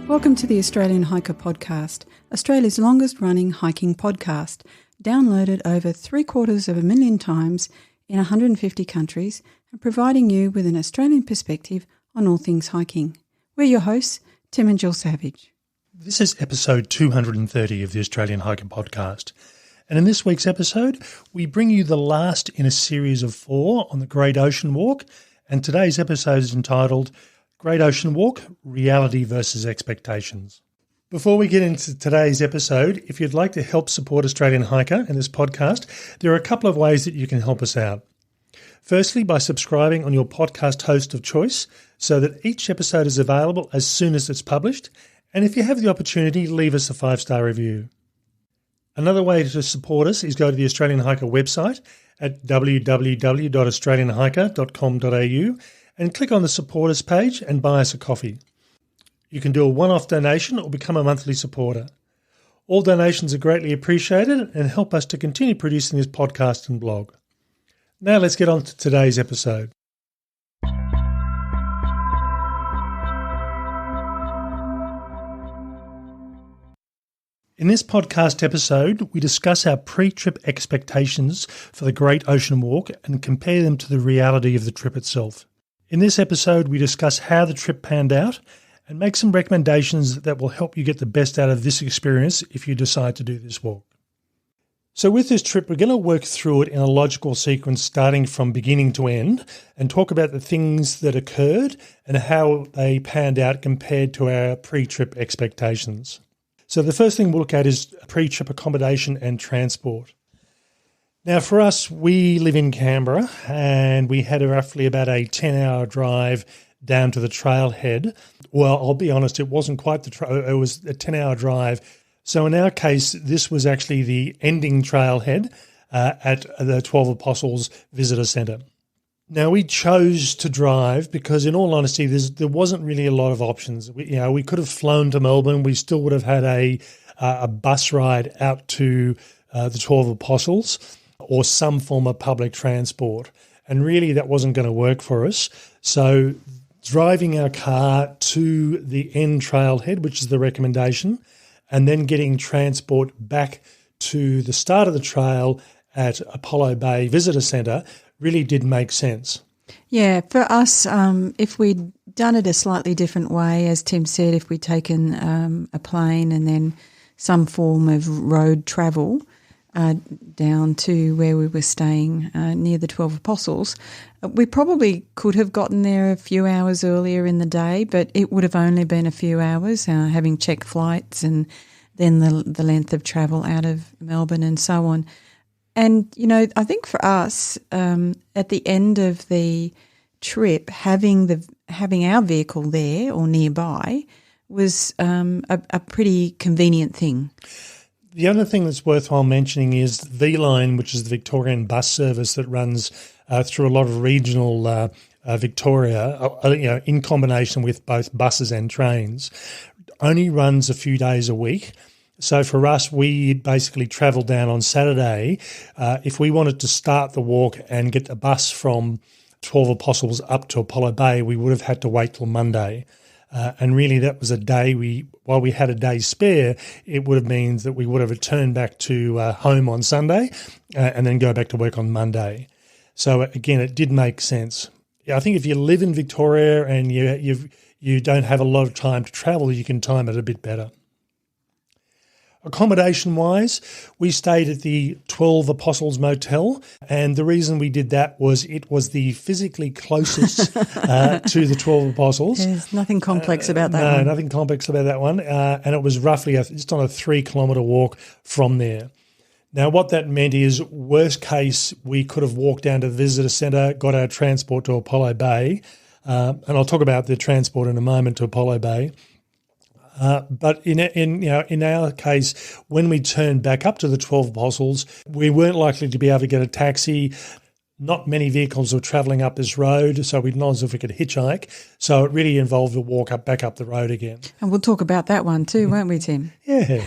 Welcome to the Australian Hiker Podcast, Australia's longest running hiking podcast, downloaded over 750,000 times in 150 countries and providing you with an Australian perspective on all things hiking. We're your hosts, Tim and Jill Savage. This is episode 230 of the Australian Hiker Podcast. And in this week's episode, we bring you the last in a series of 4 on the Great Ocean Walk. And today's episode is entitled Great Ocean Walk, Reality versus Expectations. Before we get into today's episode, if you'd like to help support Australian Hiker and this podcast, there are a couple of ways that you can help us out. Firstly, by subscribing on your podcast host of choice so that each episode is available as soon as it's published. And if you have the opportunity, leave us a 5-star review. Another way to support us is go to the Australian Hiker website at www.australianhiker.com.au and click on the Support Us page and buy us a coffee. You can do a one-off donation or become a monthly supporter. All donations are greatly appreciated and help us to continue producing this podcast and blog. Now let's get on to today's episode. In this podcast episode, we discuss our pre-trip expectations for the Great Ocean Walk and compare them to the reality of the trip itself. In this episode, we discuss how the trip panned out and make some recommendations that will help you get the best out of this experience if you decide to do this walk. So with this trip, we're going to work through it in a logical sequence starting from beginning to end and talk about the things that occurred and how they panned out compared to our pre-trip expectations. So the first thing we'll look at is pre-trip accommodation and transport. Now for us, we live in Canberra and we had roughly about a 10-hour drive down to the trailhead. Well, I'll be honest, it wasn't quite it was a 10-hour drive. So in our case, this was actually the ending trailhead at the 12 Apostles Visitor Centre. Now, we chose to drive because, in all honesty, there wasn't really a lot of options. We could have flown to Melbourne. We still would have had a bus ride out to the 12 Apostles or some form of public transport. And really, that wasn't going to work for us. So driving our car to the end trailhead, which is the recommendation, and then getting transport back to the start of the trail at Apollo Bay Visitor Centre really did make sense. Yeah, for us, if we'd done it a slightly different way, as Tim said, if we'd taken a plane and then some form of road travel down to where we were staying near the 12 Apostles, we probably could have gotten there a few hours earlier in the day, but it would have only been a few hours, having checked flights and then the length of travel out of Melbourne and so on. And, I think for us, at the end of the trip, having our vehicle there or nearby was a pretty convenient thing. The other thing that's worthwhile mentioning is V-Line, which is the Victorian bus service that runs through a lot of regional Victoria, in combination with both buses and trains, only runs a few days a week. So for us, we basically travelled down on Saturday. If we wanted to start the walk and get the bus from 12 Apostles up to Apollo Bay, we would have had to wait till Monday. And really that was a day while we had a day spare, it would have meant that we would have returned back to home on Sunday and then go back to work on Monday. So again, it did make sense. Yeah, I think if you live in Victoria and you don't have a lot of time to travel, you can time it a bit better. Accommodation-wise, we stayed at the 12 Apostles Motel, and the reason we did that was it was the physically closest to the 12 Apostles. There's nothing complex about that one. No, nothing complex about that one, and it was roughly just on a 3-kilometre walk from there. Now, what that meant is, worst case, we could have walked down to the visitor centre, got our transport to Apollo Bay, and I'll talk about the transport in a moment to Apollo Bay. But in our case, when we turned back up to the 12 Apostles, we weren't likely to be able to get a taxi. Not many vehicles were travelling up this road, so we didn't know if we could hitchhike. So it really involved a walk back up the road again. And we'll talk about that one too, won't we, Tim? Yeah.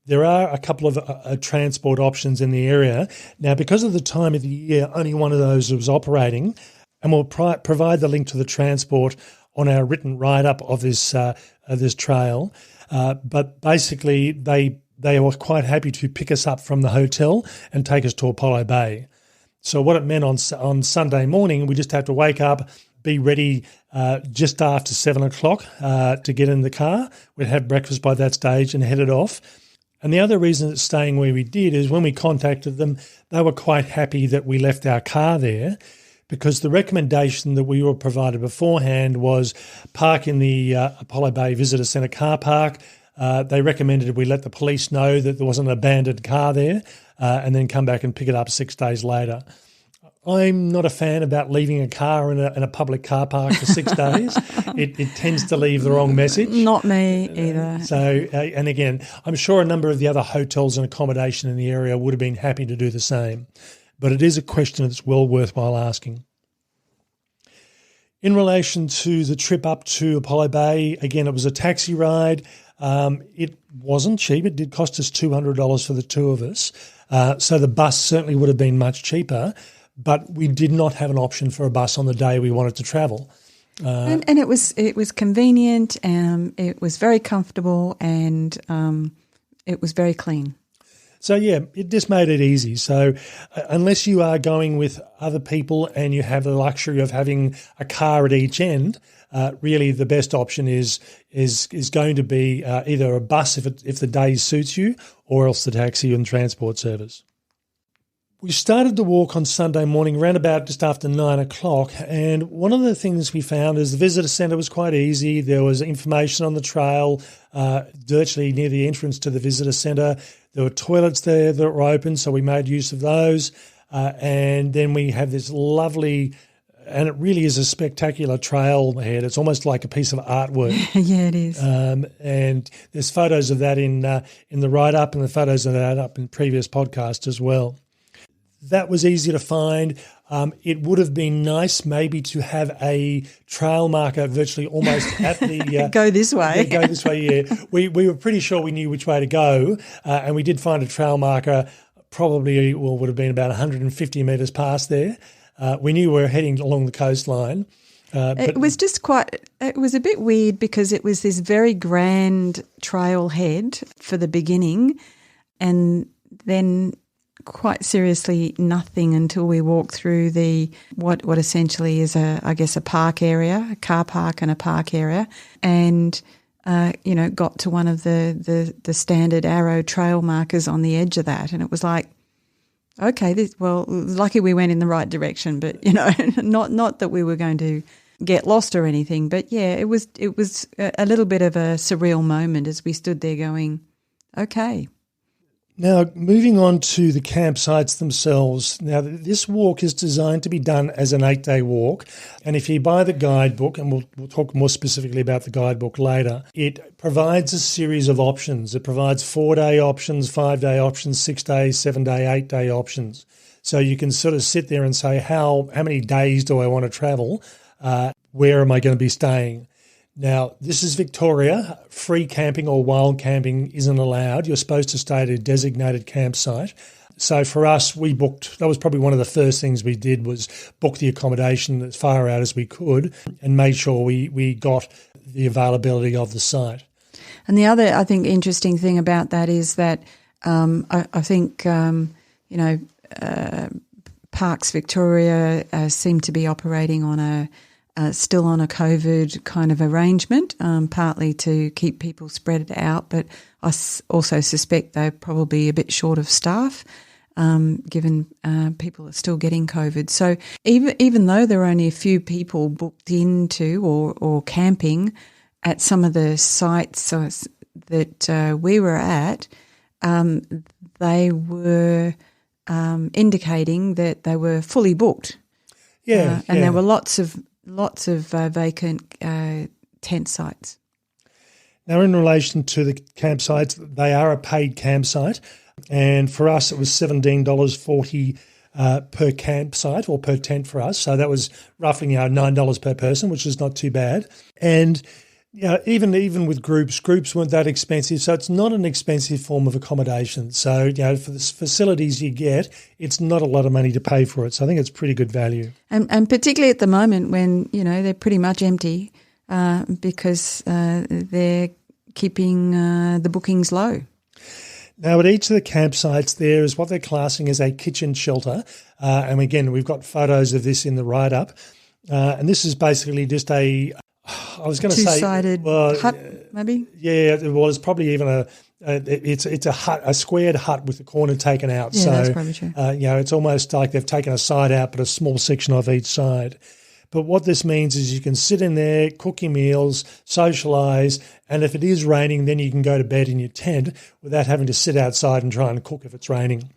There are a couple of transport options in the area. Now, because of the time of the year, only one of those was operating, and we'll provide the link to the transport on our written write-up of this trail. But basically, they were quite happy to pick us up from the hotel and take us to Apollo Bay. So what it meant on Sunday morning, we just had to wake up, be ready just after 7 o'clock to get in the car. We'd had breakfast by that stage and headed off. And the other reason it's staying where we did is when we contacted them, they were quite happy that we left our car there, because the recommendation that we were provided beforehand was park in the Apollo Bay Visitor Centre car park. They recommended we let the police know that there was an abandoned car there and then come back and pick it up 6 days later. I'm not a fan about leaving a car in a public car park for 6 days. It tends to leave the wrong message. Not me either. So, and again, I'm sure a number of the other hotels and accommodation in the area would have been happy to do the same. But it is a question that's well worthwhile asking. In relation to the trip up to Apollo Bay, again, it was a taxi ride. It wasn't cheap. It did cost us $200 for the two of us. So the bus certainly would have been much cheaper, but we did not have an option for a bus on the day we wanted to travel. And it was convenient, it was very comfortable, and it was very clean. So, yeah, it just made it easy. So unless you are going with other people and you have the luxury of having a car at each end, really the best option is going to be either a bus if the day suits you, or else the taxi and transport service. We started the walk on Sunday morning around about just after 9 o'clock, and one of the things we found is the visitor centre was quite easy. There was information on the trail virtually near the entrance to the visitor centre. There were toilets there that were open, so we made use of those. And then we have this lovely, and it really is a spectacular trail ahead. It's almost like a piece of artwork. Yeah, it is. And there's photos of that in the write-up, and the photos of that up in previous podcasts as well. That was easy to find. It would have been nice maybe to have a trail marker virtually almost at the... go this way. Go this way, yeah. We were pretty sure we knew which way to go, and we did find a trail marker probably would have been about 150 metres past there. We knew we were heading along the coastline. But it was just it was a bit weird because it was this very grand trailhead for the beginning, and then quite seriously nothing until we walked through what essentially is a park area, a car park and a park area, and got to one of the standard arrow trail markers on the edge of that, and it was like, okay, lucky we went in the right direction, but not that we were going to get lost or anything, but yeah, it was a little bit of a surreal moment as we stood there going, okay. Now, moving on to the campsites themselves. Now, this walk is designed to be done as an 8-day walk. And if you buy the guidebook, and we'll talk more specifically about the guidebook later, it provides a series of options. It provides 4-day options, 5-day options, 6-day, 7-day, 8-day options. So you can sort of sit there and say, how many days do I want to travel? Where am I going to be staying? Now, this is Victoria. Free camping or wild camping isn't allowed. You're supposed to stay at a designated campsite. So for us, that was probably one of the first things we did, was book the accommodation as far out as we could and made sure we got the availability of the site. And the other, I think, interesting thing about that is that I think, Parks Victoria seem to be operating on still on a COVID kind of arrangement, partly to keep people spread out, but I also suspect they're probably a bit short of staff, given people are still getting COVID. So even though there are only a few people booked into or camping at some of the sites that we were at, they were indicating that they were fully booked. Yeah, and there were lots of vacant tent sites. Now, in relation to the campsites, they are a paid campsite, and for us it was $17.40 per campsite or per tent for us. So that was roughly $9 per person, which is not too bad. And even with groups weren't that expensive, so it's not an expensive form of accommodation. So for the facilities you get, it's not a lot of money to pay for it. So I think it's pretty good value. And particularly at the moment when they're pretty much empty, because they're keeping the bookings low. Now, at each of the campsites, there is what they're classing as a kitchen shelter. And again, we've got photos of this in the write-up. And this is basically just I was going to say... Two-sided hut, maybe? Yeah, well, it's probably even it's a hut, a squared hut with the corner taken out. Yeah, so, that's probably true. It's almost like they've taken a side out, but a small section of each side. But what this means is you can sit in there, cook your meals, socialise, and if it is raining, then you can go to bed in your tent without having to sit outside and try and cook if it's raining.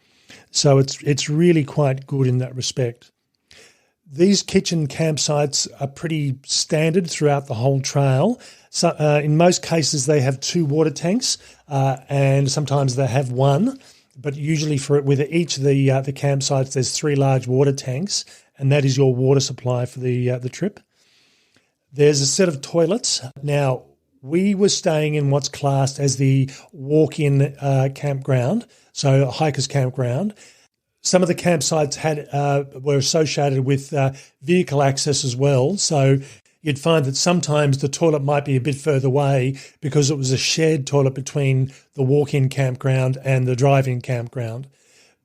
So it's really quite good in that respect. These kitchen campsites are pretty standard throughout the whole trail. So in most cases, they have 2 water tanks, and sometimes they have 1. But usually with each of the campsites, there's 3 large water tanks, and that is your water supply for the trip. There's a set of toilets. Now, we were staying in what's classed as the walk-in campground, so a hiker's campground. Some of the campsites were associated with vehicle access as well, so you'd find that sometimes the toilet might be a bit further away because it was a shared toilet between the walk-in campground and the drive-in campground.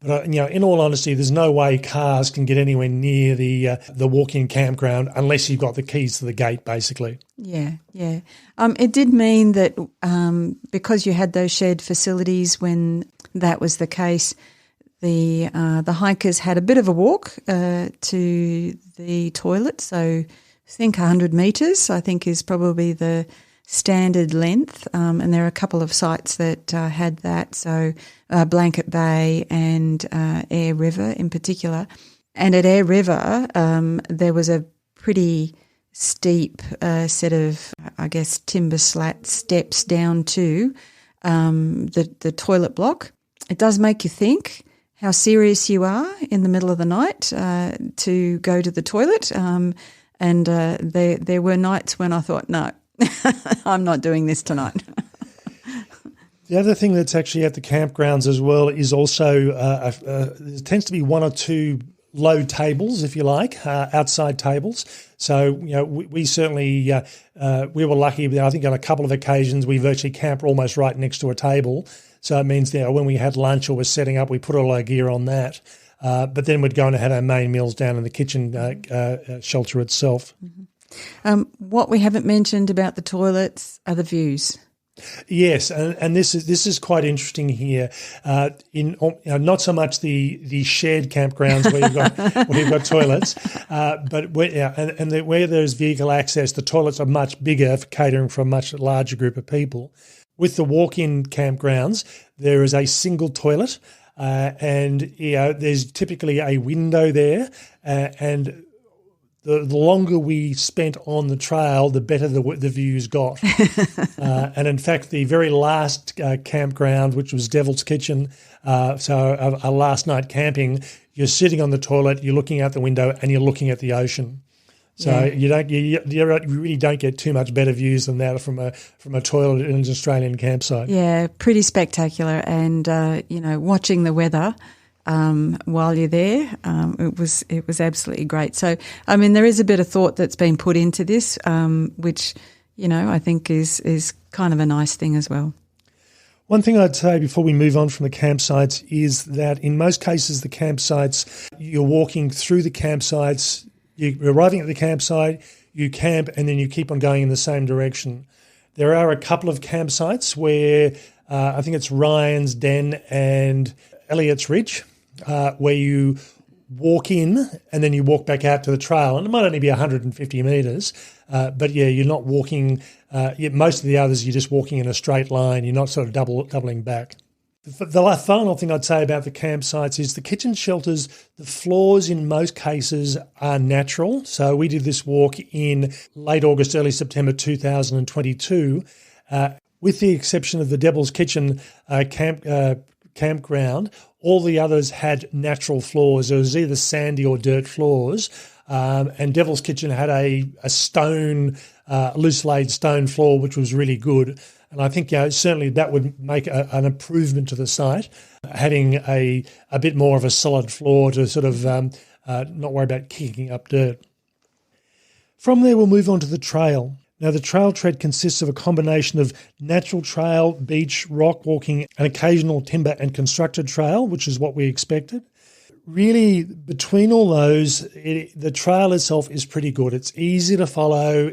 But in all honesty, there's no way cars can get anywhere near the walk-in campground unless you've got the keys to the gate, basically. Yeah. It did mean that because you had those shared facilities when that was the case, the hikers had a bit of a walk to the toilet. So I think 100 metres, I think, is probably the standard length, and there are a couple of sites that had that, so Blanket Bay and Eyre River in particular. And at Eyre River, there was a pretty steep set of, I guess, timber slat steps down to the toilet block. It does make you think how serious you are in the middle of the night to go to the toilet, and there were nights when I thought, no, I'm not doing this tonight. The other thing that's actually at the campgrounds as well is also there tends to be 1 or 2 low tables, if you like, outside tables. So, we certainly we were lucky. I think on a couple of occasions we virtually camped almost right next to a table. So it means when we had lunch or were setting up, we put all our gear on that. But then we'd go and have our main meals down in the kitchen shelter itself. Mm-hmm. What we haven't mentioned about the toilets are the views. Yes, and this is quite interesting here. Not so much the shared campgrounds where you've got toilets, but where there's vehicle access, the toilets are much bigger for catering for a much larger group of people. With the walk-in campgrounds, there is a single toilet, and there's typically a window there, and the longer we spent on the trail, the better the views got. And in fact, the very last campground, which was Devil's Kitchen, so a last night camping, you're sitting on the toilet, you're looking out the window, and you're looking at the ocean. So you really don't get too much better views than that from a toilet in an Australian campsite. Yeah, pretty spectacular. And watching the weather while you're there, it was absolutely great. So I mean, there is a bit of thought that's been put into this, which I think is kind of a nice thing as well. One thing I'd say before we move on from the campsites is that in most cases the campsites, you're walking through the campsites. You're arriving at the campsite, you camp, and then you keep on going in the same direction. There are a couple of campsites where I think it's Ryan's Den and Elliott's Ridge, where you walk in and then you walk back out to the trail. And it might only be 150 metres, but you're not walking. Most of the others, you're just walking in a straight line. You're not sort of doubling back. The final thing I'd say about the campsites is the kitchen shelters, the floors in most cases are natural. So we did this walk in late August, early September 2022, with the exception of the Devil's Kitchen campground. All the others had natural floors. It was either sandy or dirt floors. And Devil's Kitchen had a stone, loose laid stone floor, which was really good. And I think certainly that would make an improvement to the site, having a bit more of a solid floor to sort of not worry about kicking up dirt. From there, we'll move on to the trail. Now, the trail tread consists of a combination of natural trail, beach, rock walking, and occasional timber and constructed trail, which is what we expected. Really, between all those, the trail itself is pretty good. It's easy to follow.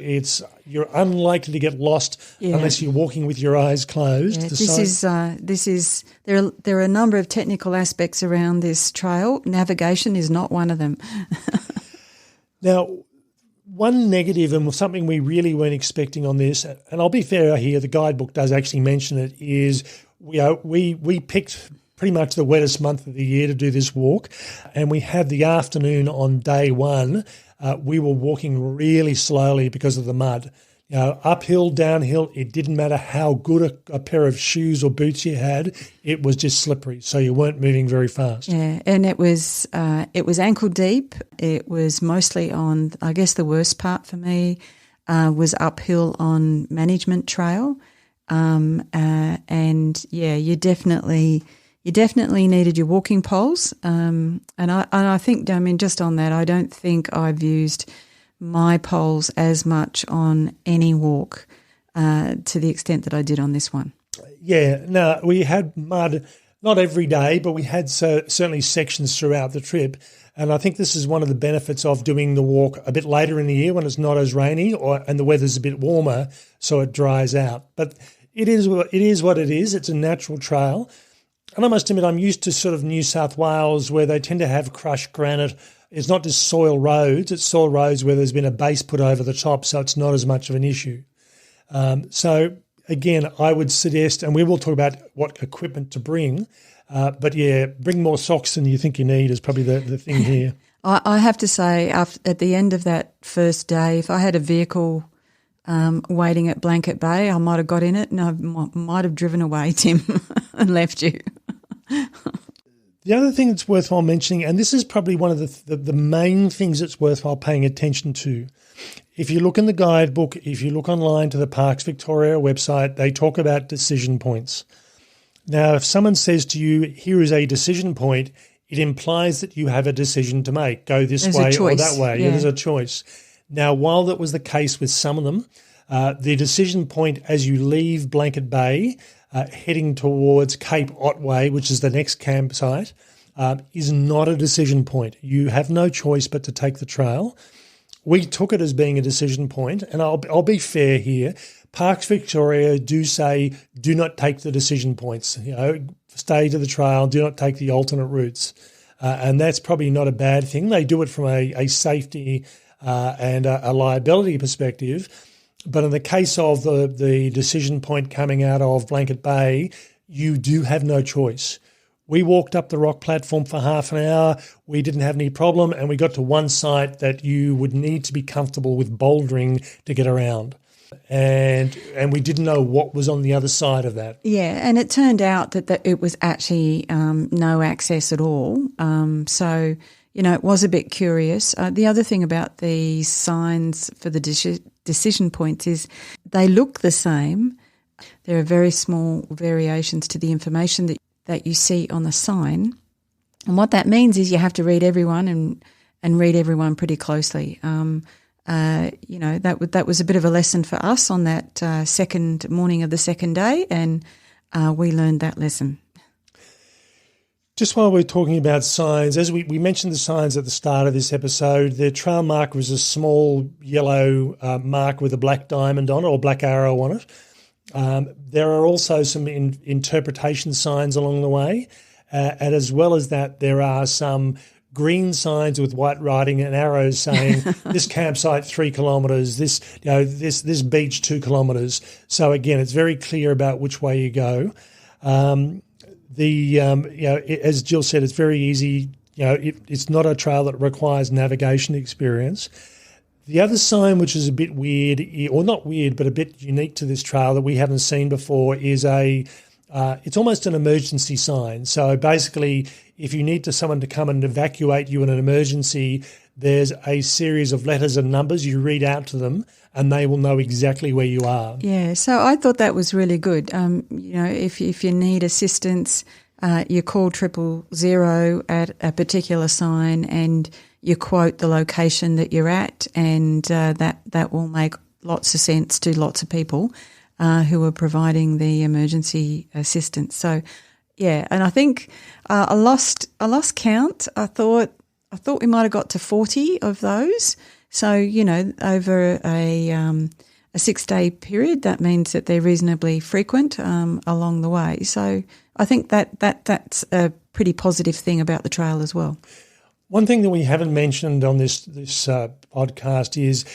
You're unlikely to get lost unless you're walking with your eyes closed. Yeah, there are a number of technical aspects around this trail. Navigation is not one of them. Now, one negative and something we really weren't expecting on this, and I'll be fair here, the guidebook does actually mention it, is we picked pretty much the wettest month of the year to do this walk, and we had the afternoon on day one. We were walking really slowly because of the mud. Uphill, downhill, it didn't matter how good a pair of shoes or boots you had, it was just slippery, so you weren't moving very fast. Yeah, and it was ankle deep. It was mostly on, I guess the worst part for me was uphill on Management Trail. And yeah, you definitely needed your walking poles. And I think, I mean, just on that, I don't think I've used my poles as much on any walk to the extent that I did on this one. Yeah, no, we had mud, not every day, but we had certainly sections throughout the trip. And I think this is one of the benefits of doing the walk a bit later in the year when it's not as rainy and the weather's a bit warmer, so it dries out. But it is what it is. It's a natural trail. And I must admit, I'm used to sort of New South Wales where they tend to have crushed granite. It's not just soil roads, it's soil roads where there's been a base put over the top, so it's not as much of an issue. So again, I would suggest, and we will talk about what equipment to bring, but yeah, bring more socks than you think you need is probably the thing here. I have to say, at the end of that first day, if I had a vehicle waiting at Blanket Bay, I might have got in it and I might have driven away, Tim, and left you. The other thing that's worthwhile mentioning, and this is probably one of the main things that's worthwhile paying attention to, if you look in the guidebook, if you look online to the Parks Victoria website, they talk about decision points. Now, if someone says to you, here is a decision point, it implies that you have a decision to make. Go this way or that way. Yeah, there's a choice. Now, while that was the case with some of them, the decision point as you leave Blanket Bay, heading towards Cape Otway, which is the next campsite, is not a decision point. You have no choice but to take the trail. We took it as being a decision point, and I'll be fair here. Parks Victoria do say do not take the decision points. Stay to the trail. Do not take the alternate routes, and that's probably not a bad thing. They do it from a safety and a liability perspective. But in the case of the decision point coming out of Blanket Bay, you do have no choice. We walked up the rock platform for half an hour. We didn't have any problem, and we got to one site that you would need to be comfortable with bouldering to get around. And we didn't know what was on the other side of that. Yeah, and it turned out that it was actually no access at all. So, it was a bit curious. The other thing about the signs for the decision points is they look the same. There are very small variations to the information that you see on the sign. And what that means is you have to read everyone and read everyone pretty closely. That was a bit of a lesson for us on that second morning of the second day, and we learned that lesson. Just while we're talking about signs, as we mentioned the signs at the start of this episode, the trail marker is a small yellow mark with a black diamond on it or black arrow on it. There are also some interpretation signs along the way, and as well as that, there are some green signs with white writing and arrows saying this campsite 3 kilometres, this beach 2 kilometres. So again, it's very clear about which way you go. As Jill said, it's very easy. It's not a trail that requires navigation experience. The other sign, which is a bit weird, or not weird, but a bit unique to this trail that we haven't seen before, is it's almost an emergency sign. So basically, if you need someone to come and evacuate you in an emergency, there's a series of letters and numbers you read out to them, and they will know exactly where you are. Yeah, so I thought that was really good. If you need assistance, you call 000 at a particular sign and you quote the location that you're at, and that will make lots of sense to lots of people who were providing the emergency assistance. So, yeah, and I think I lost count. I thought we might have got to 40 of those. So, over a 6-day period, that means that they're reasonably frequent along the way. So I think that's a pretty positive thing about the trail as well. One thing that we haven't mentioned on this podcast is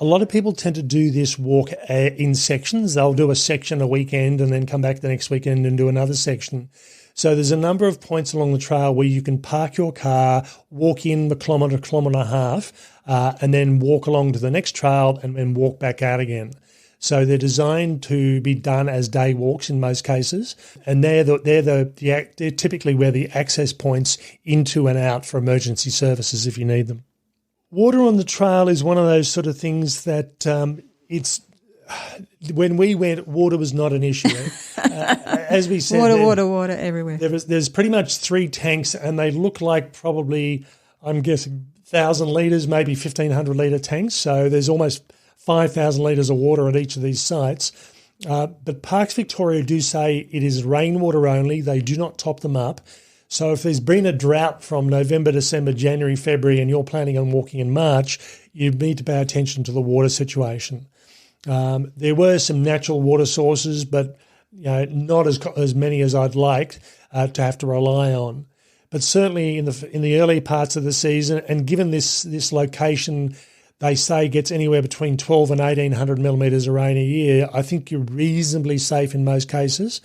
a lot of people tend to do this walk in sections. They'll do a section a weekend and then come back the next weekend and do another section. So there's a number of points along the trail where you can park your car, walk in a kilometre and a half, and then walk along to the next trail and then walk back out again. So they're designed to be done as day walks in most cases, and they're typically where the access points into and out for emergency services if you need them. Water on the trail is one of those sort of things that when we went, water was not an issue. As we said, water everywhere. There's pretty much 3 tanks, and they look like probably, I'm guessing, 1,000 litres, maybe 1,500 litre tanks. So there's almost 5,000 litres of water at each of these sites. But Parks Victoria do say it is rainwater only. They do not top them up. So if there's been a drought from November, December, January, February, and you're planning on walking in March, you need to pay attention to the water situation. There were some natural water sources, but not as many as I'd like to have to rely on. But certainly in the early parts of the season, and given this location, they say gets anywhere between 1,200 and 1,800 millimetres of rain a year, I think you're reasonably safe in most cases.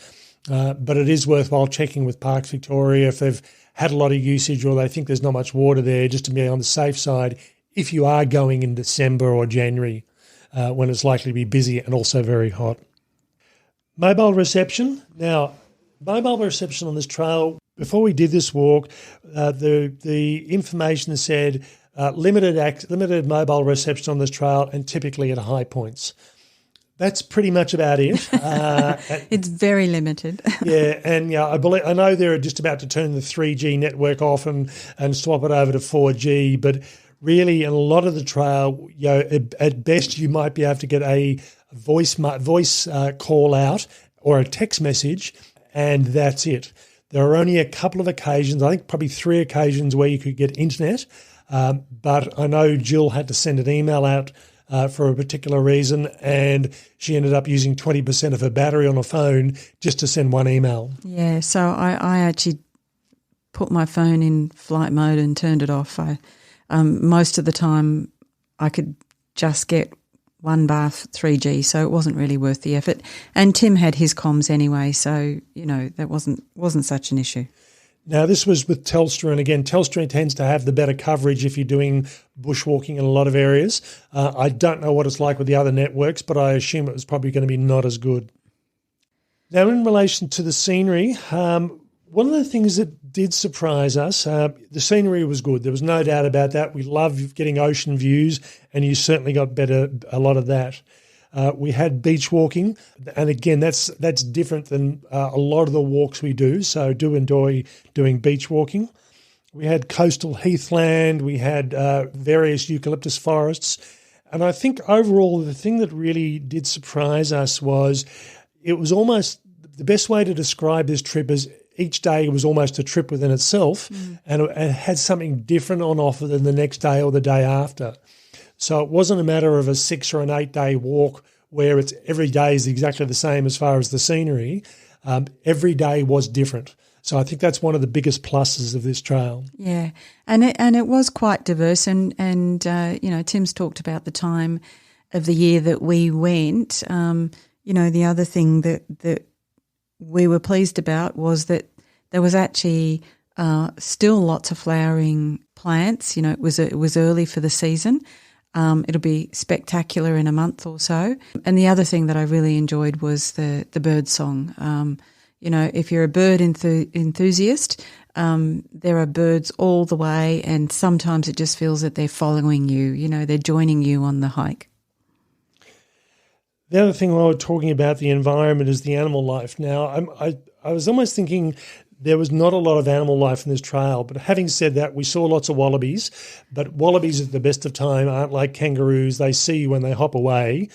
But it is worthwhile checking with Parks Victoria if they've had a lot of usage or they think there's not much water there, just to be on the safe side if you are going in December or January when it's likely to be busy and also very hot. Mobile reception. Now, mobile reception on this trail, before we did this walk, the information said limited mobile reception on this trail and typically at high points. That's pretty much about it. It's very limited. Yeah, and I know they're just about to turn the 3G network off and swap it over to 4G, but really in a lot of the trail, at best you might be able to get a voice call out or a text message, and that's it. There are only a couple of occasions, I think probably 3 occasions where you could get internet, but I know Jill had to send an email out for a particular reason, and she ended up using 20% of her battery on her phone just to send one email. Yeah, so I actually put my phone in flight mode and turned it off. Most of the time I could just get 1 bar 3G, so it wasn't really worth the effort. And Tim had his comms anyway, so, that wasn't such an issue. Now, this was with Telstra, and again, Telstra tends to have the better coverage if you're doing bushwalking in a lot of areas. I don't know what it's like with the other networks, but I assume it was probably going to be not as good. Now, in relation to the scenery, one of the things that did surprise us, the scenery was good. There was no doubt about that. We love getting ocean views, and you certainly got a lot of that. We had beach walking, and again, that's different than a lot of the walks we do, so do enjoy doing beach walking. We had coastal heathland, we had various eucalyptus forests, and I think overall the thing that really did surprise us was it was almost the best way to describe this trip is each day was almost a trip within itself, and it had something different on offer than the next day or the day after. So it wasn't a matter of a 6 or an 8 day walk where it's every day is exactly the same as far as the scenery. Every day was different. So I think that's one of the biggest pluses of this trail. Yeah, and it was quite diverse. And Tim's talked about the time of the year that we went. The other thing that we were pleased about was that there was actually still lots of flowering plants. It was early for the season. It'll be spectacular in a month or so. And the other thing that I really enjoyed was the bird song. If you're a bird enthusiast, there are birds all the way, and sometimes it just feels that they're following you. They're joining you on the hike. The other thing while we're talking about the environment is the animal life. Now, I was almost thinking there was not a lot of animal life in this trail. But having said that, we saw lots of wallabies. But wallabies at the best of time aren't like kangaroos. They see you when they hop away.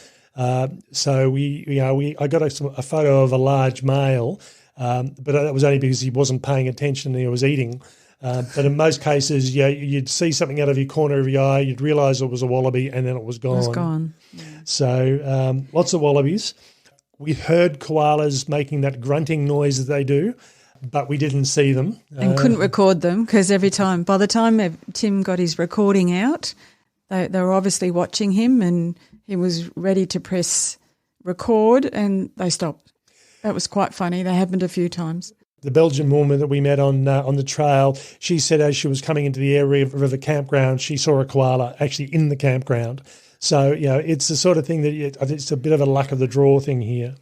So I got a photo of a large male, but that was only because he wasn't paying attention and he was eating. But in most cases, you'd see something out of your corner of your eye, you'd realise it was a wallaby, and then it was gone. It was gone. Yeah. So lots of wallabies. We heard koalas making that grunting noise that they do, but we didn't see them. And couldn't record them because by the time Tim got his recording out, they were obviously watching him and he was ready to press record and they stopped. That was quite funny. That happened a few times. The Belgian woman that we met on the trail, she said as she was coming into the Eyre River campground, she saw a koala actually in the campground. So, it's the sort of thing that it's a bit of a luck of the draw thing here.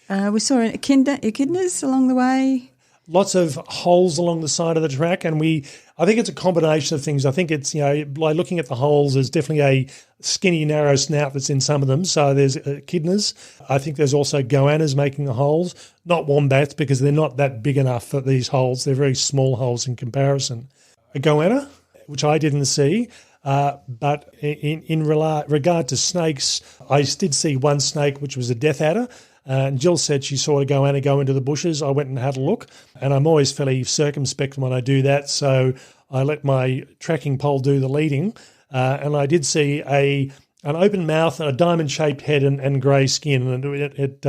We saw echidnas along the way. Lots of holes along the side of the track, and I think it's a combination of things. I think it's, like looking at the holes, there's definitely a skinny, narrow snout that's in some of them. So there's echidnas. I think there's also goannas making the holes, not wombats because they're not that big enough for these holes. They're very small holes in comparison. A goanna, which I didn't see, but in regard to snakes, I did see one snake, which was a death adder. And Jill said she saw a goanna go into the bushes. I went and had a look, and I'm always fairly circumspect when I do that, so I let my tracking pole do the leading, and I did see an open mouth, a diamond-shaped head and grey skin, and it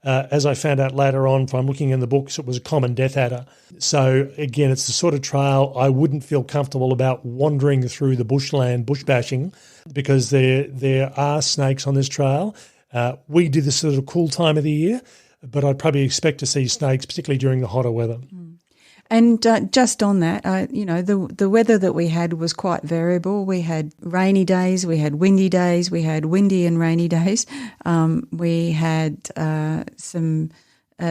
as I found out later on from looking in the books, it was a common death adder. So, again, it's the sort of trail I wouldn't feel comfortable about wandering through the bushland, bush bashing, because there are snakes on this trail. We do this at a cool time of the year, but I'd probably expect to see snakes, particularly during the hotter weather. And just on that, the weather that we had was quite variable. We had rainy days, we had windy days, we had windy and rainy days. We had some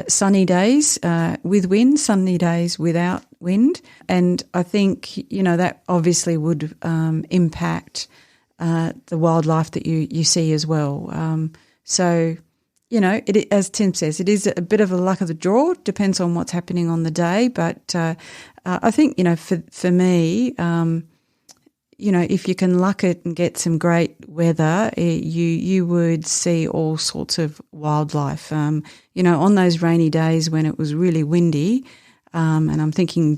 sunny days with wind, sunny days without wind. And I think, that obviously would impact the wildlife that you see as well. So, as Tim says, it is a bit of a luck of the draw, depends on what's happening on the day. But I think, for me, if you can luck it and get some great weather, you would see all sorts of wildlife. On those rainy days when it was really windy, and I'm thinking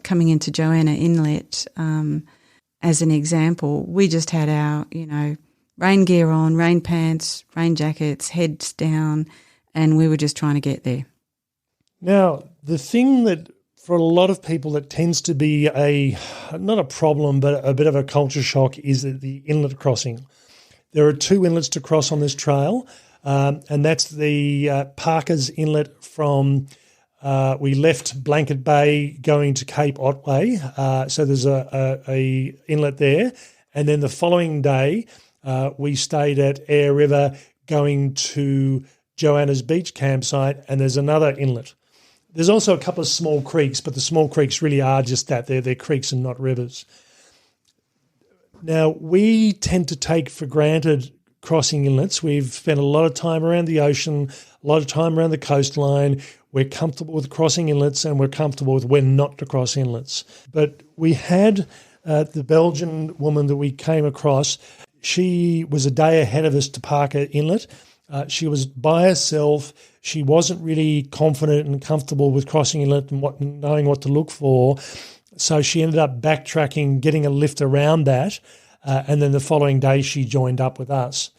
coming into Joanna Inlet as an example, we just had our, rain gear on, rain pants, rain jackets, heads down, and we were just trying to get there. Now, the thing that for a lot of people that tends to be not a problem, but a bit of a culture shock is the inlet crossing. There are two inlets to cross on this trail, and that's the Parker's Inlet from we left Blanket Bay going to Cape Otway, so there's a inlet there, and then the following day we stayed at Eyre River going to Joanna's Beach campsite, and there's another inlet. There's also a couple of small creeks, but the small creeks really are just that. They're creeks and not rivers. Now, we tend to take for granted crossing inlets. We've spent a lot of time around the ocean, a lot of time around the coastline. We're comfortable with crossing inlets and we're comfortable with when not to cross inlets. But we had the Belgian woman that we came across. She was a day ahead of us to Parker Inlet. She was by herself. She wasn't really confident and comfortable with crossing inlet and knowing what to look for. So she ended up backtracking, getting a lift around that, and then the following day she joined up with us.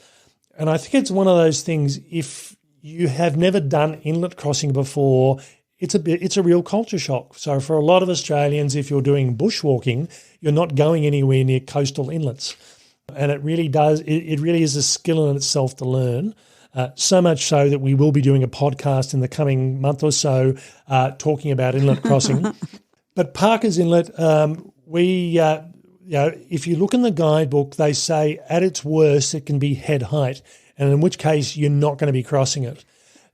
And I think it's one of those things, if you have never done inlet crossing before, it's a real culture shock. So for a lot of Australians, if you're doing bushwalking, you're not going anywhere near coastal inlets. And it really is a skill in itself to learn. So much so that we will be doing a podcast in the coming month or so talking about inlet crossing. But Parker's Inlet, if you look in the guidebook, they say at its worst it can be head height, and in which case you're not going to be crossing it.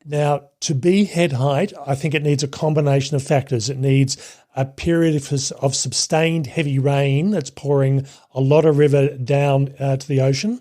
Now, to be head height, I think it needs a combination of factors. It needs a period of sustained heavy rain that's pouring a lot of river down to the ocean.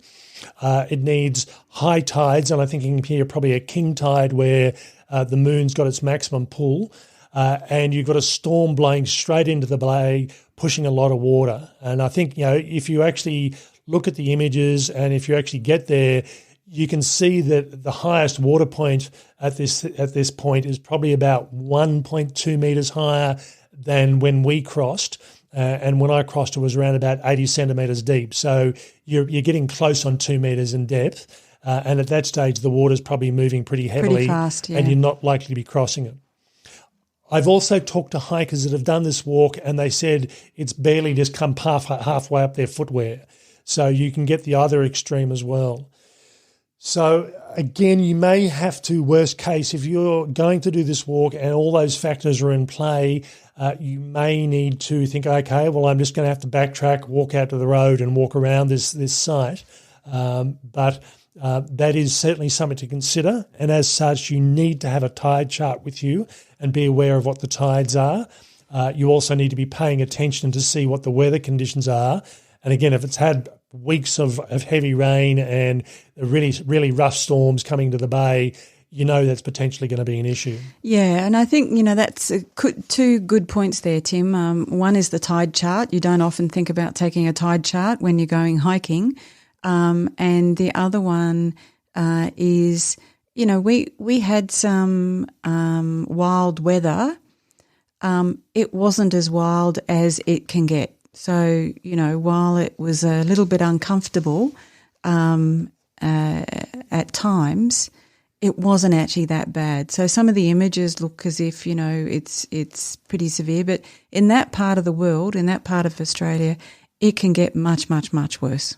It needs high tides, and I think here probably a king tide where the moon's got its maximum pull. and you've got a storm blowing straight into the bay, pushing a lot of water. And I think, if you actually look at the images and if you actually get there, you can see that the highest water point at this point is probably about 1.2 metres higher than when we crossed. And when I crossed, it was around about 80 centimetres deep. So you're getting close on 2 metres in depth. And at that stage, the water's probably moving pretty heavily, pretty fast, yeah. And you're not likely to be crossing it. I've also talked to hikers that have done this walk, and they said it's barely just come halfway up their footwear. So you can get the other extreme as well. So again, you may have to, worst case, if you're going to do this walk and all those factors are in play, you may need to think, okay, well, I'm just going to have to backtrack, walk out to the road and walk around this site. But that is certainly something to consider. And as such, you need to have a tide chart with you and be aware of what the tides are. You also need to be paying attention to see what the weather conditions are. And again, if it's had weeks of heavy rain and really, really rough storms coming to the bay, that's potentially going to be an issue. Yeah, and I think, that's two good points there, Tim. One is the tide chart. You don't often think about taking a tide chart when you're going hiking. And the other one is, we had some wild weather. It wasn't as wild as it can get. So, while it was a little bit uncomfortable at times, it wasn't actually that bad. So some of the images look as if, it's pretty severe. But in that part of the world, in that part of Australia, it can get much, much, much worse.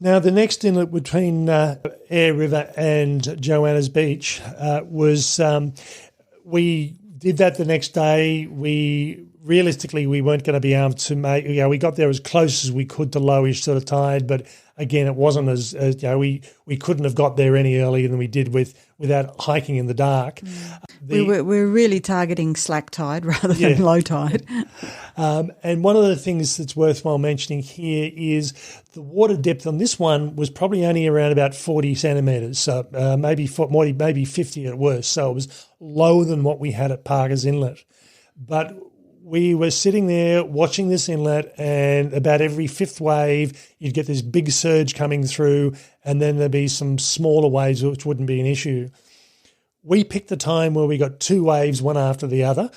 Now, the next inlet between Eyre River and Joanna's Beach was we did that the next day. Realistically, we weren't going to be able to make, we got there as close as we could to lowish sort of tide, but again, it wasn't as we couldn't have got there any earlier than we did without hiking in the dark. We're really targeting slack tide rather than low tide. And one of the things that's worthwhile mentioning here is the water depth on this one was probably only around about 40 centimetres, so maybe 50 at worst. So it was lower than what we had at Parker's Inlet. But we were sitting there watching this inlet, and about every fifth wave, you'd get this big surge coming through, and then there'd be some smaller waves, which wouldn't be an issue. We picked the time where we got two waves, one after the other.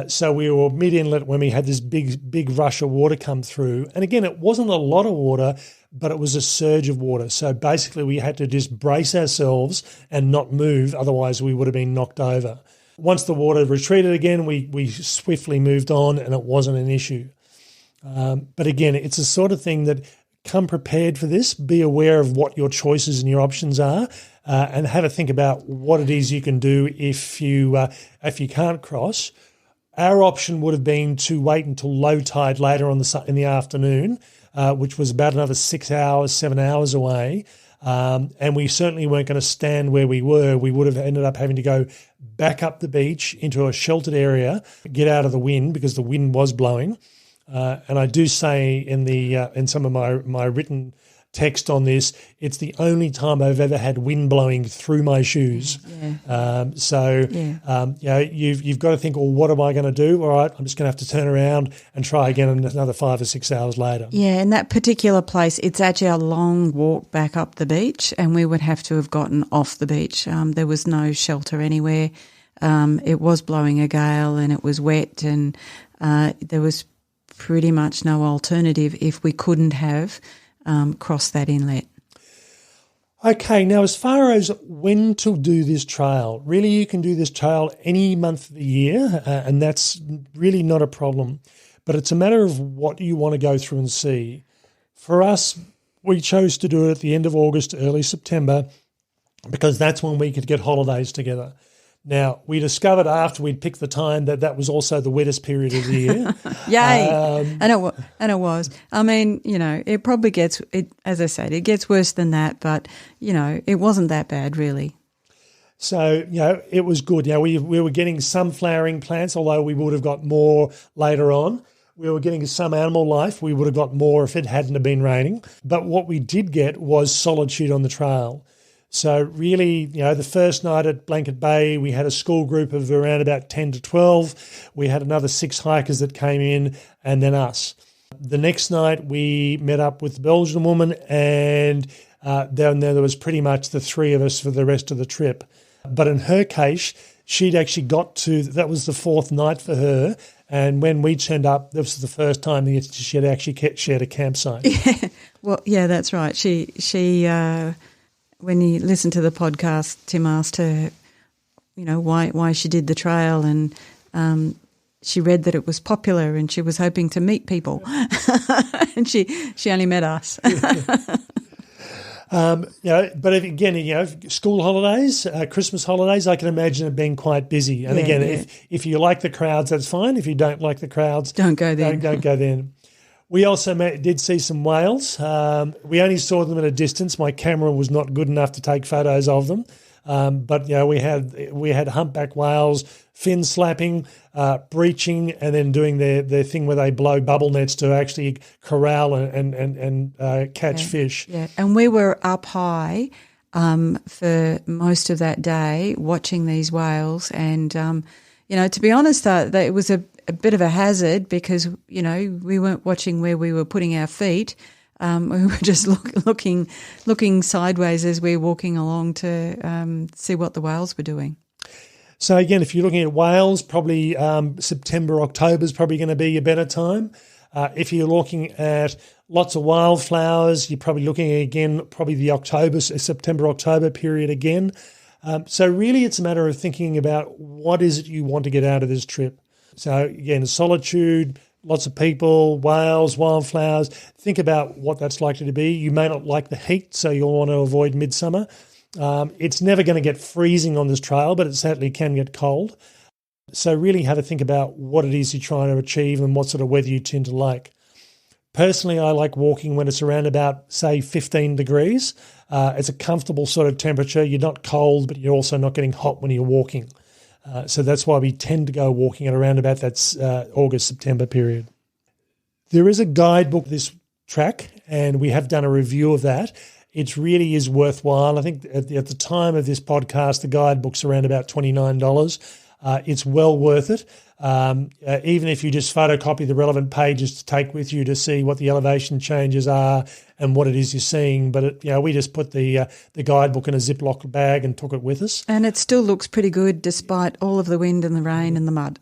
So we were mid-inlet when we had this big rush of water come through. And again, it wasn't a lot of water, but it was a surge of water. So basically we had to just brace ourselves and not move, otherwise we would have been knocked over. Once the water retreated again, we swiftly moved on, and it wasn't an issue. But again, it's the sort of thing that come prepared for this, be aware of what your choices and your options are, and have a think about what it is you can do if you can't cross. Our option would have been to wait until low tide later in the afternoon, which was about another 7 hours away. And we certainly weren't going to stand where we were. We would have ended up having to go back up the beach into a sheltered area, get out of the wind because the wind was blowing. And I do say in some of my written text on this, it's the only time I've ever had wind blowing through my shoes. Yeah. You've got to think, well, what am I going to do? All right, I'm just going to have to turn around and try again another 5 or 6 hours later. Yeah, in that particular place, it's actually a long walk back up the beach, and we would have to have gotten off the beach. There was no shelter anywhere. It was blowing a gale and it was wet, and there was pretty much no alternative if we couldn't have crossed that inlet. Okay, now as far as when to do this trail, really you can do this trail any month of the year, and that's really not a problem. But it's a matter of what you want to go through and see. For us, we chose to do it at the end of August, early September, because that's when we could get holidays together. Now, we discovered after we'd picked the time that was also the wettest period of the year. Yay! And it was. I mean, it probably gets, as I said, it gets worse than that, but, it wasn't that bad really. So, it was good. We were getting some flowering plants, although we would have got more later on. We were getting some animal life. We would have got more if it hadn't have been raining. But what we did get was solitude on the trail. So really, the first night at Blanket Bay, we had a school group of around about 10 to 12. We had another 6 hikers that came in, and then us. The next night, we met up with the Belgian woman, and down there was pretty much the 3 of us for the rest of the trip. But in her case, she'd actually that was the 4th night for her, and when we turned up, this was the first time she had actually shared a campsite. Yeah, well, yeah, that's right. She when you listen to the podcast, Tim asked her, why she did the trail, and she read that it was popular and she was hoping to meet people, and she only met us. But again, school holidays, Christmas holidays, I can imagine it being quite busy. And if you like the crowds, that's fine. If you don't like the crowds, don't go then. Don't go then. We also did see some whales. We only saw them at a distance. My camera was not good enough to take photos of them. But we had humpback whales, fin slapping, breaching, and then doing their thing where they blow bubble nets to actually corral and catch fish. Yeah, and we were up high for most of that day watching these whales, and to be honest, it was a bit of a hazard because we weren't watching where we were putting our feet. We were just looking sideways as we were walking along to see what the whales were doing. So again, if you're looking at whales, probably September, October is probably going to be a better time. If you're looking at lots of wildflowers, you're probably looking at, again, probably the September, October period again. So really it's a matter of thinking about what is it you want to get out of this trip. So again, solitude, lots of people, whales, wildflowers. Think about what that's likely to be. You may not like the heat, so you'll want to avoid midsummer. It's never going to get freezing on this trail, but it certainly can get cold. So really have to think about what it is you're trying to achieve and what sort of weather you tend to like. Personally, I like walking when it's around about, say, 15 degrees. It's a comfortable sort of temperature. You're not cold, but you're also not getting hot when you're walking. So that's why we tend to go walking at around about that August, September period. There is a guidebook this track, and we have done a review of that. It really is worthwhile. I think at the time of this podcast, the guidebook's around about $29. It's well worth it. Even if you just photocopy the relevant pages to take with you to see what the elevation changes are and what it is you're seeing. But we just put the guidebook in a Ziploc bag and took it with us. And it still looks pretty good despite all of the wind and the rain and the mud.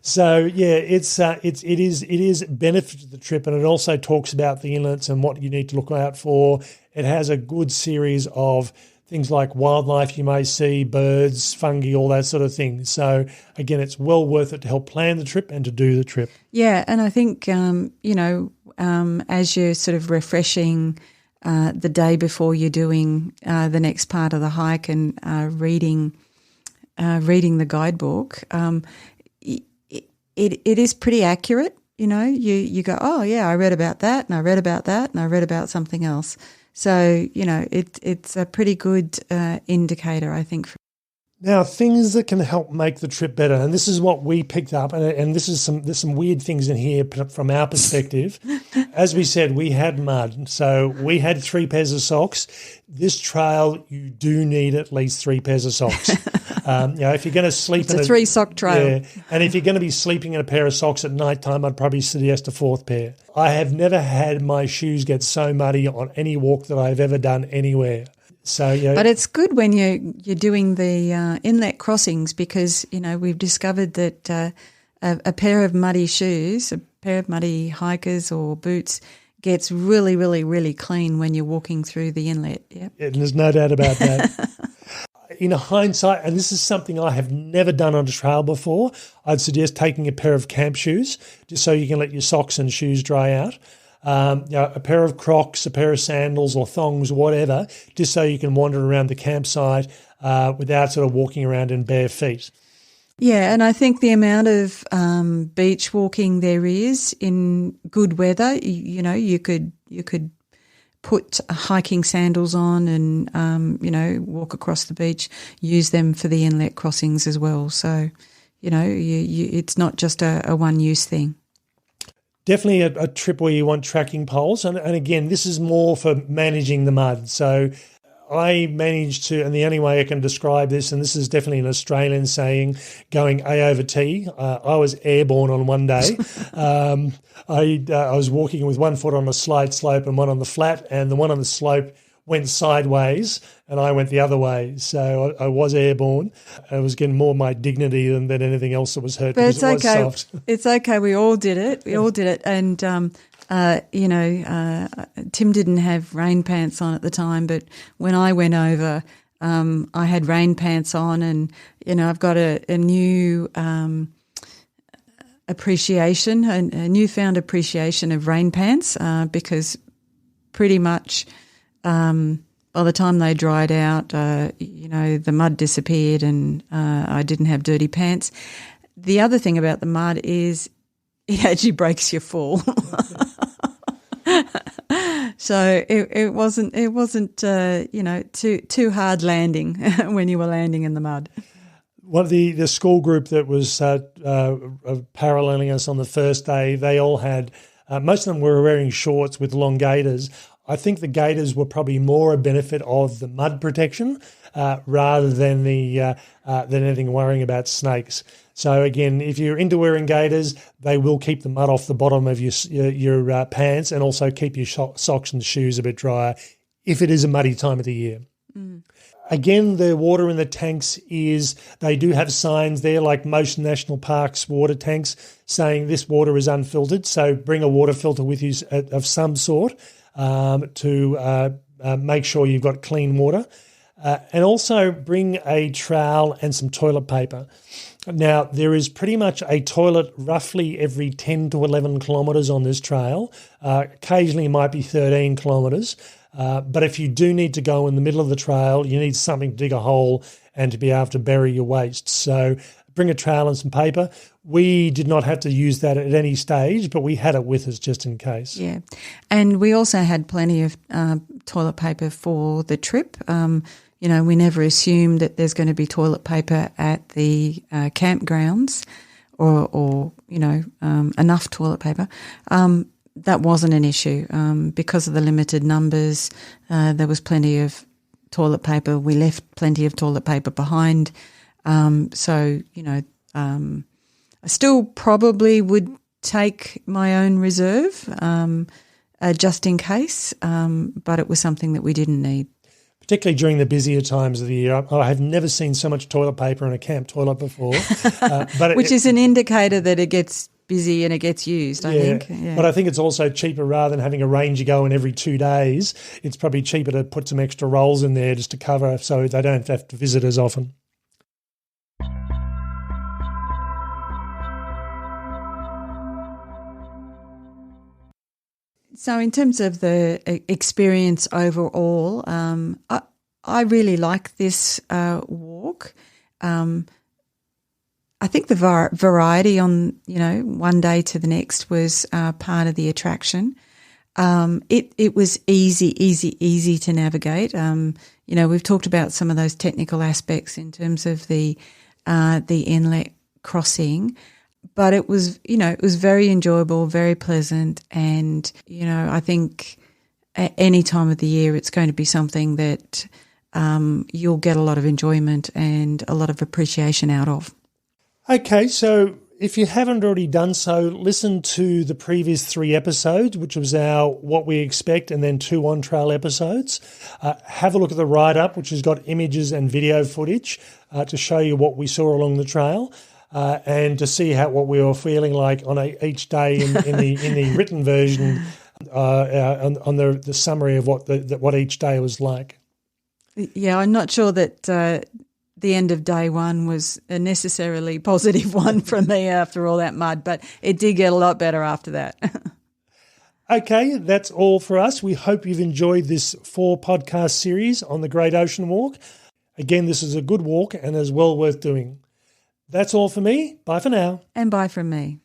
So yeah, it is benefit to the trip, and it also talks about the inlets and what you need to look out for. It has a good series of things like wildlife you may see, birds, fungi, all that sort of thing. So again, it's well worth it to help plan the trip and to do the trip. Yeah, and I think as you're sort of refreshing the day before you're doing the next part of the hike and reading the guidebook, it is pretty accurate. You go, oh yeah, I read about that, and I read about that, and I read about something else. So, it's a pretty good indicator, I think. Now, things that can help make the trip better, and this is what we picked up, and there's some weird things in here from our perspective. As we said, we had mud, so we had 3 pairs of socks. This trail, you do need at least 3 pairs of socks. If you're going to sleep it's a 3-sock trail. Yeah, and if you're going to be sleeping in a pair of socks at night time, I'd probably suggest a 4th pair. I have never had my shoes get so muddy on any walk that I've ever done anywhere. So, but it's good when you're doing the inlet crossings because, we've discovered that a pair of muddy shoes, a pair of muddy hikers or boots gets really, really, really clean when you're walking through the inlet. Yep. Yeah, there's no doubt about that. In hindsight, and this is something I have never done on a trail before, I'd suggest taking a pair of camp shoes just so you can let your socks and shoes dry out. A pair of Crocs, a pair of sandals or thongs, whatever, just so you can wander around the campsite without sort of walking around in bare feet. Yeah, and I think the amount of beach walking there is in good weather, you could put hiking sandals on and, walk across the beach, use them for the inlet crossings as well. So, it's not just a one-use thing. Definitely a trip where you want tracking poles. And again, this is more for managing the mud. So I managed to, and the only way I can describe this, and this is definitely an Australian saying, going A over T, I was airborne on one day. I was walking with one foot on a slight slope and one on the flat, and the one on the slope went sideways and I went the other way. So I was airborne. I was getting more my dignity than anything else that was hurt. But it's okay. Soft. It's okay. We all did it. And, Tim didn't have rain pants on at the time, but when I went over, I had rain pants on, and, I've got a new appreciation, a newfound appreciation of rain pants, because pretty much by the time they dried out, the mud disappeared and I didn't have dirty pants. The other thing about the mud is it actually breaks your fall. So it wasn't too hard landing when you were landing in the mud. One of the school group that was paralleling us on the first day, they all had most of them were wearing shorts with long gaiters. I think the gaiters were probably more a benefit of the mud protection rather than than anything worrying about snakes. So again, if you're into wearing gaiters, they will keep the mud off the bottom of your pants and also keep your socks and shoes a bit drier if it is a muddy time of the year. Mm. Again, the water in the tanks they do have signs there, like most national parks water tanks, saying this water is unfiltered. So bring a water filter with you of some sort to make sure you've got clean water. And also bring a trowel and some toilet paper. Now, there is pretty much a toilet roughly every 10 to 11 kilometres on this trail. Occasionally it might be 13 kilometres. But if you do need to go in the middle of the trail, you need something to dig a hole and to be able to bury your waste. So bring a trowel and some paper. We did not have to use that at any stage, but we had it with us just in case. Yeah. And we also had plenty of toilet paper for the trip. We never assumed that there's going to be toilet paper at the campgrounds or enough toilet paper. That wasn't an issue. Because of the limited numbers, there was plenty of toilet paper. We left plenty of toilet paper behind. I still probably would take my own reserve just in case, but it was something that we didn't need. Particularly during the busier times of the year. I have never seen so much toilet paper in a camp toilet before. Which is an indicator that it gets busy and it gets used, I think. Yeah. But I think it's also cheaper rather than having a ranger go in every 2 days. It's probably cheaper to put some extra rolls in there just to cover so they don't have to visit as often. So in terms of the experience overall, I really like this walk. I think the variety on, one day to the next was part of the attraction. It was easy to navigate. We've talked about some of those technical aspects in terms of the inlet crossing. But it was very enjoyable, very pleasant, and, I think at any time of the year it's going to be something that you'll get a lot of enjoyment and a lot of appreciation out of. Okay, so if you haven't already done so, listen to the previous 3 episodes, which was our What We Expect and then 2 on-trail episodes. Have a look at the write-up, which has got images and video footage to show you what we saw along the trail. And to see what we were feeling like on each day in the written version, on the summary of what each day was like. Yeah, I'm not sure that the end of day one was a necessarily positive one for me after all that mud, but it did get a lot better after that. Okay, that's all for us. We hope you've enjoyed this 4 podcast series on the Great Ocean Walk. Again, this is a good walk and is well worth doing. That's all for me. Bye for now. And bye from me.